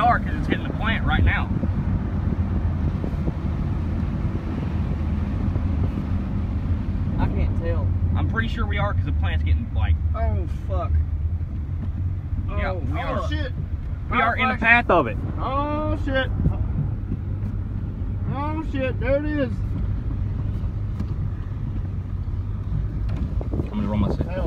are because it's hitting the plant right now. I can't tell. I'm pretty sure we are because the plant's getting like. Oh fuck. Oh, Yeah, we are. Shit. We are in the path of it. Oh shit. Oh shit, there it is. I'm gonna roll myself. Hell